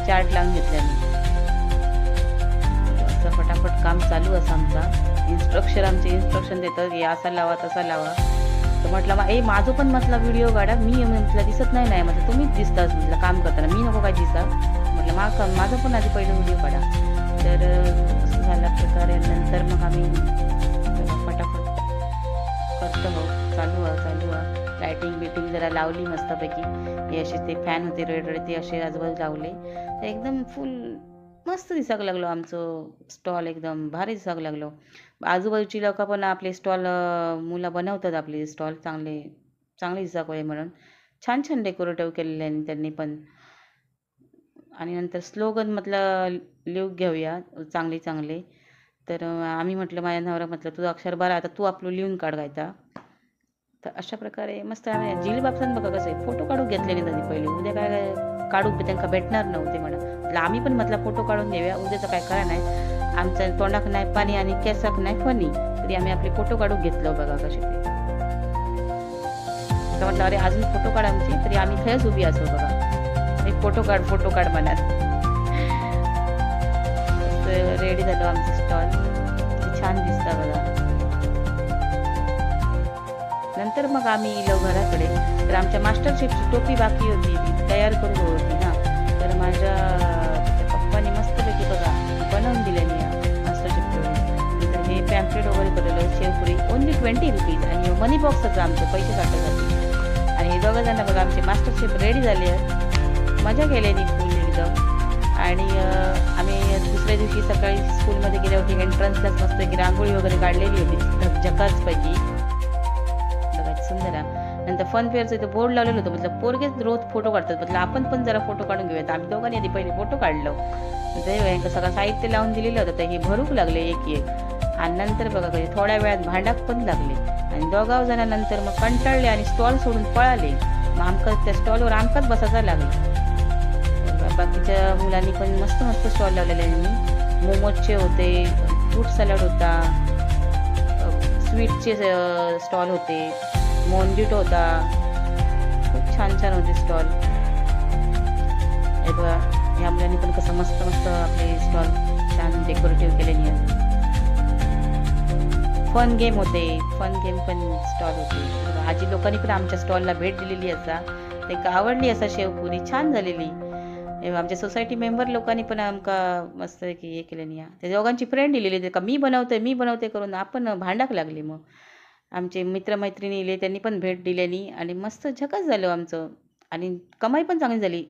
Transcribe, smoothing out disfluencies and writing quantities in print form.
Chart लावून घेतला मी. असं फटाफट काम चालू असं आमचा. आमचे इन्स्ट्रक्शन देतात की असा लावा तसा लावा. तर म्हटलं माझं पण म्हटलं व्हिडिओ काढा. मी म्हटलं दिसत नाही म्हटलं तुम्हीच दिसताच म्हटलं काम करताना, मी नको काय दिसा म्हटलं माझं पण आधी पहिलं व्हिडिओ काढा. तर असं झाल्या प्रकारे नंतर मग आम्ही फटाफट करतो चालू लायटिंग बिटिंग जरा लावली मस्तपैकी. हे असे ते फॅन होते रेड ते असे आजूबाजू लावले तर एकदम फुल मस्त दिसायला लागलो. आमचं स्टॉल एकदम भारी दिसायला लागलो. आजूबाजूची लोक पण आपले स्टॉल मुलं बनवतात आपले स्टॉल चांगले दिसावे म्हणून छान छान डेकोरेटिव्ह केलेले आहे त्यांनी पण. आणि नंतर स्लोगन म्हटलं लिहून घेऊया चांगले. तर आम्ही म्हटलं माझ्या नवरा म्हटलं तुझं अक्षर बरं आता तू आपलं लिहून काढायचा. तर अशा प्रकारे मस्त आम्ही जिल बापसान बघा कसं आहे फोटो काढून घेतले नाही त्यांनी पहिले. उद्या काय काढू त्यांना भेटणार नव्हते म्हणा. आम्ही पण म्हटलं फोटो काढून घेऊया उद्याचं काय करा नाही. आमच्या तोंडाक नाही पाणी आणि केसाक नाही फणी तरी आम्ही आपले फोटो काढून घेतलं बघा कसे ते. तर म्हटलं अरे अजून फोटो काढ आमची तरी आम्ही थंयच उभी असो बघा. एक फोटो काढ म्हणत. रेडी झालो आमचं स्टॉल छान दिसतं बघा. नंतर मग आम्ही गेलो घराकडे. तर आमच्या मास्टर शेफची टोपी बाकी होती ती तयार करून होती ना. तर माझ्या पप्पाने मस्तपैकी बघा बनवून दिले मी मास्टर शेफ टोपी. तर हे पॅम्पलेट वगैरे केलेलं शेवपुरी ओन्ली 20 रुपीज आणि मनी बॉक्सचं आमचे पैसे काढण्यासाठी. आणि हे दोघं जण बघा आमचे मास्टर शेफ रेडी झाले. मजा केली फुल एकदम. आणि आम्ही दुसऱ्या दिवशी सकाळी स्कूलमध्ये गेले होते. एंट्रन्सलाच मस्त की रांगोळी वगैरे काढलेली होती झकासपैकी सुंदर. नंतर फन फेअरचं इथं बोर्ड लावलेलं होतं. म्हटलं पोरगेच रोज फोटो काढतात म्हटलं आपण पण जरा फोटो काढून घेऊयात. आम्ही दोघांनी आधी पहिले फोटो काढलो. ते सगळं साहित्य लावून दिलेलं होतं. तर हे भरूक लागले एक. आणि नंतर बघा कधी थोड्या वेळात भांडाक पण लागले. आणि दोघा जणांनंतर मग कंटाळले आणि स्टॉल सोडून पळाले. मग आमका त्या स्टॉलवर आमकाच बसायचा लागला. बाकीच्या मुलांनी पण मस्त स्टॉल लावलेले यांनी. मोमोजचे होते, फ्रूट सॅलड होता, स्वीटचे स्टॉल होते, मोंजिटो होता. खूप छान होते स्टॉल. हे बघा ह्या मुलांनी पण कसं मस्त आपले स्टॉल छान डेकोरेटिव्ह केलेली आहे. फन गेम पण स्टॉल होते. आजी लोकांनी पण आमच्या स्टॉलला भेट दिलेली असा. ते आवडली असा शेवपुरी छान झालेली. आमच्या सोसायटी मेंबर लोकांनी पण आमका मस्त की हे केलं. त्या दोघांची फ्रेंड दिलेली का मी बनवते करून आपण भांडाक लागली. मग आमचे मित्रमैत्रिणी त्यांनी पण भेट दिलेली आणि मस्त झकास झालं आमचं. आणि कमाई पण चांगली झाली.